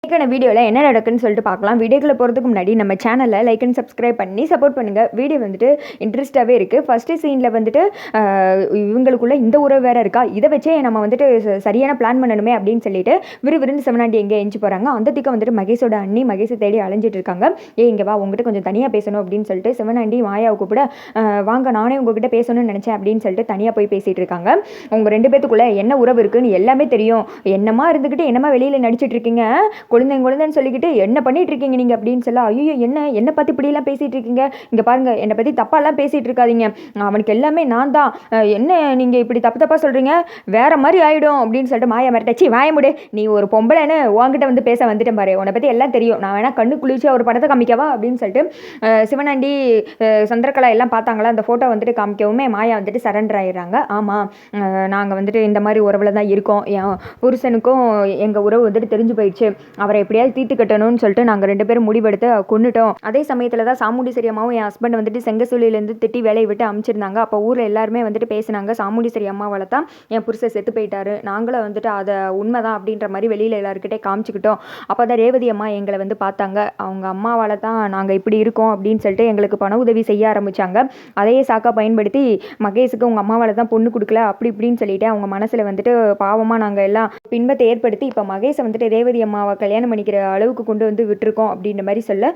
இன்னைக்கான வீடியோவில் என்ன நடக்குன்னு சொல்லிட்டு பார்க்கலாம். வீடியோக்குள்ள போகிறதுக்கு முன்னாடி நம்ம சேனலில் லைக் அண்ட் சப்ஸ்கிரைப் பண்ணி சப்போர்ட் பண்ணுங்கள். வீடியோ வந்துட்டு இன்ட்ரெஸ்ட்டாகவே இருக்குது. ஃபஸ்ட்டு சீனில் வந்துட்டு இவங்களுக்குள்ள இந்த உறவு வேறு இருக்கா, இதை வச்சே நம்ம வந்துட்டு சரியான பிளான் பண்ணணுமே அப்படின்னு சொல்லிட்டு விறுவிறுந்து சிவனாண்டி எங்கே எஞ்சி போகிறாங்க. அந்த திக்கம் வந்துட்டு மகேஷோட அண்ணி மகேஷை தேடி அலைஞ்சிட்டு இருக்காங்க. இங்கே வா, உங்ககிட்ட கொஞ்சம் தனியாக பேசணும் அப்படின்னு சொல்லிட்டு சிவனாண்டி மாயாவுக்கு கூட வாங்க, நானே உங்ககிட்ட பேசணும்னு நினச்சேன் அப்படின்னு சொல்லிட்டு தனியாக போய் பேசிகிட்டு இருக்காங்க. உங்கள் ரெண்டு பேத்துக்குள்ளே என்ன உறவு இருக்குன்னு எல்லாமே தெரியும். என்னமா இருந்துக்கிட்டு என்னமா வெளியில் நடிச்சிட்டு இருக்கீங்க, குழந்தைன்னு சொல்லிக்கிட்டு என்ன பண்ணிட்டு இருக்கீங்க நீங்கள் அப்படின்னு சொல்ல, ஐயோ என்னை பற்றி இப்படியெல்லாம் பேசிகிட்டு இருக்கீங்க, இங்கே பாருங்கள் என்னை பற்றி தப்பாலாம் பேசிகிட்டு இருக்காதீங்க, அவனுக்கு எல்லாமே நான் தான், என்ன நீங்கள் இப்படி தப்பாக சொல்கிறீங்க, வேற மாதிரி ஆகிடும் அப்படின்னு சொல்லிட்டு மாயா மிரட்டச்சி, வாயமுடு, நீ ஒரு பொம்பளைன்னு உங்ககிட்ட வந்து பேச வந்துட்டேன் பாரு, உன்னை பற்றி எல்லாம் தெரியும், நான் வேணா கண்ணு குளிச்சு ஒரு படத்தை காமிக்கவா அப்படின்னு சொல்லிட்டு சிவனாண்டி சந்திரகலா எல்லாம் பார்த்தாங்களா, அந்த ஃபோட்டோ வந்துட்டு காமிக்கவுமே மாயா வந்துட்டு சரண்டர் ஆகிடுறாங்க. ஆமாம், நாங்கள் வந்துட்டு இந்த மாதிரி உறவில் தான் இருக்கோம், என் புருஷனுக்கும் எங்கள் உறவு வந்துட்டு தெரிஞ்சு போயிடுச்சு, அவரை எப்படியாவது தீர்த்து கட்டணும்னு சொல்லிட்டு நாங்கள் ரெண்டு பேரும் முடிவெடுத்து கொண்டுட்டோம். அதே சமயத்தில் தான் சாமுண்டீஸ்வரி அம்மாவும் என் ஹஸ்பண்ட் வந்துட்டு செங்கசூலிலேருந்து திட்டி வேலையை விட்டு அமைச்சிருந்தாங்க. அப்போ ஊரில் எல்லாருமே வந்துட்டு பேசினாங்க, சாமுண்டீஸ்வரி அம்மாவால் தான் என் புருஷன் செத்து போயிட்டாரு, நாங்களும் வந்துட்டு அதை உண்மைதான் அப்படின்ற மாதிரி வெளியில் எல்லாருக்கிட்டே காமிச்சிக்கிட்டோம். அப்போ தான் ரேவதி அம்மா எங்களை வந்து பார்த்தாங்க, அவங்க அம்மாவால் தான் நாங்கள் இப்படி இருக்கோம் அப்படின்னு சொல்லிட்டு எங்களுக்கு பண உதவி செய்ய ஆரம்பித்தாங்க. அதையே சாக்கா பயன்படுத்தி மகேஷுக்கு உங்கள் அம்மாவால் தான் பொண்ணு கொடுக்கல அப்படி இப்படின்னு சொல்லிட்டு அவங்க மனசில் வந்துட்டு பாவமாக நாங்கள் எல்லாம் பின்பத்தை ஏற்படுத்தி இப்போ மகேஷை வந்துட்டு ரேவதி அம்மாவை கல்யாணம் பண்ணிக்கிற அளவுக்கு கொண்டு வந்து விட்டுருக்கோம் அப்படின்ற மாதிரி சொல்ல,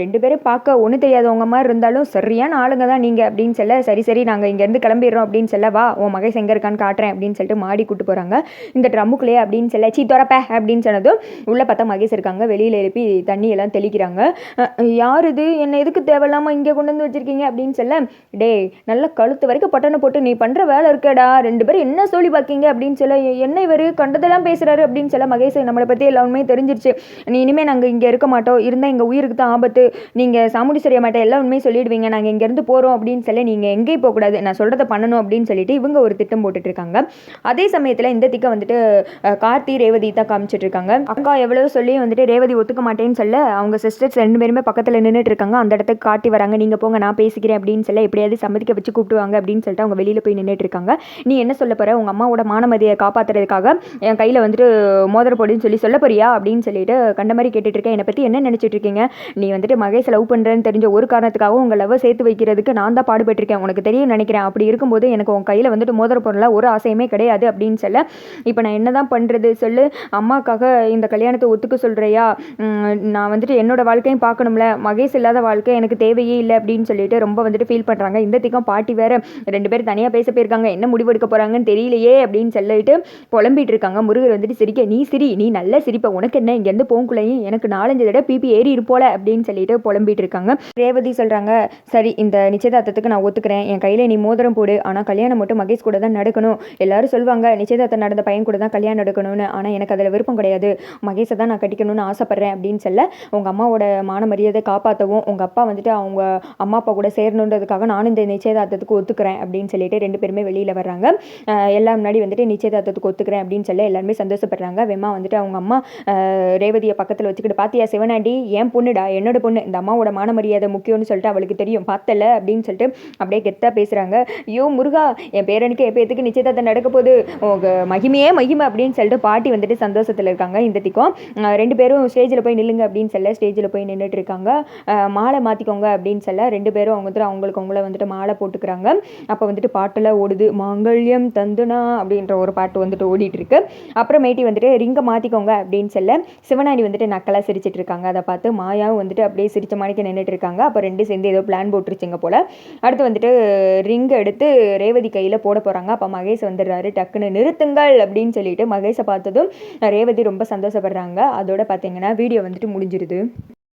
ரெண்டு பேரும் பார்க்க ஒன்றும் தெரியாதவங்க மாதிரி இருந்தாலும் சரியான ஆளுங்க தான் நீங்கள் அப்படின்னு சொல்ல, சரி நாங்கள் இங்கேருந்து கிளம்பிடுறோம் அப்படின்னு சொல்ல, வா உன் மகேஷ் எங்கே இருக்கான்னு காட்டுறேன் அப்படின்னு சொல்லிட்டு மாடி கூட்டு போகிறாங்க. இந்த ட்ரம்முக்குள்ளே அப்படின்னு சொல்ல, சீ துறப்ப அப்படின்னு சொன்னதும் உள்ளே பார்த்தா மகேஷ் இருக்காங்க. வெளியில் எழுப்பி தண்ணி எல்லாம் தெளிக்கிறாங்க. யார் இது, என்னை எதுக்கு தேவையில்லாமல் இங்கே கொண்டு வந்து வச்சுருக்கீங்க அப்படின்னு சொல்ல, டே நல்லா கழுத்து வரைக்கும் பட்டனை போட்டு நீ பண்ணுற வேலை இருக்கடா, ரெண்டு பேரும் என்ன சொல்லி பார்க்கிங்க அப்படின்னு சொல்ல, என்ன இவர் கண்டதெல்லாம் பேசுகிறாரு அப்படின்னு சொல்ல, மகேஷ் நம்மளை பற்றி எல்லாமே தெரிஞ்சிருச்சு, நீ இனிமேல் நாங்கள் இங்கே இருக்க மாட்டோம், இருந்தால் எங்கள் உயிருக்கு தான் ஆபத்து, நீங்கள் சாமுண்டீஸ்வரி மாட்டேன் எல்லா உண்மையும் சொல்லிடுவீங்க, நாங்கள் இங்கேருந்து போகிறோம் அப்படின்னு சொல்லி நீங்கள் எங்கேயும் போகக்கூடாது, நான் சொல்கிறத பண்ணணும் அப்படின்னு சொல்லிட்டு இவங்க ஒரு திட்டம் போட்டுட்டு இருக்காங்க. அதே சமயத்தில் இந்த திட்டம் வந்துட்டு கார்த்தி ரேவதி தான் காமிச்சிட்டு இருக்காங்க. அக்கா எவ்வளோ சொல்லி வந்துட்டு ரேவதி ஒத்துக்க மாட்டேன்னு சொல்ல, அவங்க சிஸ்டர்ஸ் ரெண்டு பேருமே பக்கத்தில் நின்றுட்டு இருக்காங்க. அந்த இடத்துக்கு காட்டி வராங்க, நீங்கள் போங்க நான் பேசிக்கிறேன் அப்படின்னு சொல்ல, எப்படியாவது சம்மதிக்க வச்சு கூப்பிட்டுவாங்க அப்படின்னு சொல்லிட்டு அவங்க வெளியில் போய் நின்றுட்டு இருக்காங்க. நீ என்ன சொல்ல போகிற, உங்கள் அம்மாவோட மானமதியை காப்பாற்றுறதுக்காக என் கையில் வந்துட்டு மோதிர போடுன்னு சொல்ல போறியா அப்படின்னு சொல்லிட்டு கண்ட மாதிரி கேட்டுட்டு இருக்கேன். என்னை பற்றி என்ன நினச்சிட்டு இருக்கீங்க, நீ வந்துட்டு மகேஷ் லவ் பண்ணுறேன்னு தெரிஞ்ச ஒரு காரணத்துக்காகவும் உங்கள் லவ்வை சேர்த்து வைக்கிறதுக்கு நான் தான் பாடுபட்டிருக்கேன், உனக்கு தெரியும் நினைக்கிறேன், அப்படி இருக்கும்போது எனக்கு உன் கையில் வந்துட்டு மோதிர போடல ஒரு ஆசையுமே கிடையாது அப்படின்னு சொல்ல, இப்போ நான் என்ன தான் பண்ணுறது சொல்லு, அம்மாக்காக இந்த கல்யாணத்தை ஒத்துக்க சொல்கிறியா, நான் வந்துட்டு என்னோட வாழ்க்கையும் பார்க்கணும்ல, மகேஷ் இல்லாத வாழ்க்கை எனக்கு தேவையே இல்லை அப்படின்னு சொல்லிட்டு ரொம்ப வந்துட்டு ஃபீல் பண்ணுறாங்க. இந்த திக்கம் பாட்டி வேறு ரெண்டு பேரும் தனியாக பேச போயிருக்காங்க, என்ன முடிவெடுக்க போகிறாங்கன்னு தெரியலையே அப்படின்னு சொல்லிட்டு புலம்பிட்டு இருக்காங்க. முருகர் வந்துட்டு சிரிக்க, நீ சிரி, நீ நல்ல சிரிப்ப, உனக்கு என்ன, இங்கேருந்து போங்குள்ளையும் எனக்கு 4-5 தடவை பிபி ஏறி இருப்போல அப்படின்னு சொல்லிட்டு புலம்பிட்டு இருக்காங்க. ரேவதி சொல்கிறாங்க, சரி இந்த நிச்சயதார்த்தத்துக்கு நான் ஒத்துக்கிறேன், என் கையில் நீ மோதிரம் போடு, ஆனால் கல்யாணம் மட்டும் மகேஷ் கூட தான் நடக்கணும், எல்லாரும் சொல்லுவாங்க நிச்சயதார்த்தம் நடந்த பையன் கூட தான் கல்யாணம் நடக்கணும்னு, ஆனால் எனக்கு அதில் விருப்பம் கிடையாது, மகேஷை தான் நான் கட்டிக்கணும்னு ஆசைப்பட்றேன் அப்படின்னு சொல்ல, உங்கள் அம்மாவோட மான மரியாதை காப்பாற்றவும் உங்கள் அப்பா வந்துட்டு அவங்க அம்மா அப்பா கூட சேரணுன்றதுக்காக நானும் இந்த நிச்சயதார்த்தத்துக்கு ஒத்துக்கிறேன் அப்படின்னு சொல்லிட்டு ரெண்டு பேருமே வெளியில் வர்றாங்க. எல்லாம் முன்னாடி வந்துட்டு நிச்சயதார்த்தத்துக்கு ஒத்துக்கிறேன் அப்படின்னு சொல்ல எல்லாருமே சந்தோஷப்படுறாங்க. வெம்மா வந்துட்டு அவங்க அம்மா ரேவதியை பக்கத்தில் வச்சுக்கிட்டு, பாத்தியா சிவனாண்டி என் பொண்ணுடா, என்னோட பொண்ணு, இந்த அம்மாவோட மான மரியாதை முக்கியம்னு சொல்லிட்டு அவளுக்கு தெரியும், பார்த்தல அப்படின்னு சொல்லிட்டு அப்படியே கெத்தாக பேசுகிறாங்க. ஐயோ முருகா, என் பேரனுக்கு எப்போத்துக்கு நிச்சயதார்த்தம் நடக்க போகுது, மகிமையே மகிமை அப்படின்னு சொல்லிட்டு பாட்டி வந்துட்டு சந்தோஷத்தில் இருக்காங்க. இந்த திக்கம் ரெண்டு பேரும் ஸ்டேஜில் போய் நில்லுங்க அப்படின்னு சொல்ல ஸ்டேஜில் போய் நின்றுட்டு இருக்காங்க. மாலை மாற்றிக்கோங்க அப்படின்னு சொல்ல ரெண்டு பேரும் அவங்க வந்துட்டு அவங்கள வந்துட்டு மாலை போட்டுக்கிறாங்க. அப்போ வந்துட்டு பாட்டெல்லாம் ஓடுது, மாங்கல்யம் தந்துனா அப்படின்ற ஒரு பாட்டு வந்துட்டு ஓடிட்டு இருக்கு. அப்புறமேட்டி வந்துட்டு ரிங்கை மாற்றிக்கோங்க அப்படின்னு சொல்ல சிவனாண்டி வந்துட்டு நக்கலாக சிரிச்சிட்டு இருக்காங்க. அதை பார்த்து மாயாவும் வந்துட்டு அப்படியே சிரிச்ச மாணிக்க நின்றுட்டு இருக்காங்க. அப்போ ரெண்டு சேர்ந்து ஏதோ பிளான் போட்டுருச்சுங்க போல். அடுத்து வந்துட்டு ரிங் எடுத்து ரேவதி கையில் போட போகிறாங்க. அப்போ மகேஷ் வந்துடுறாரு, டக்குன்னு நிறுத்துங்கள் அப்படின்னு சொல்லிட்டு மகேஷை பார்த்ததும் ரேவதி ரொம்ப சந்தோஷப்படுறாங்க. அதோட பார்த்தீங்கன்னா வீடியோ வந்துட்டு முடிஞ்சிருது.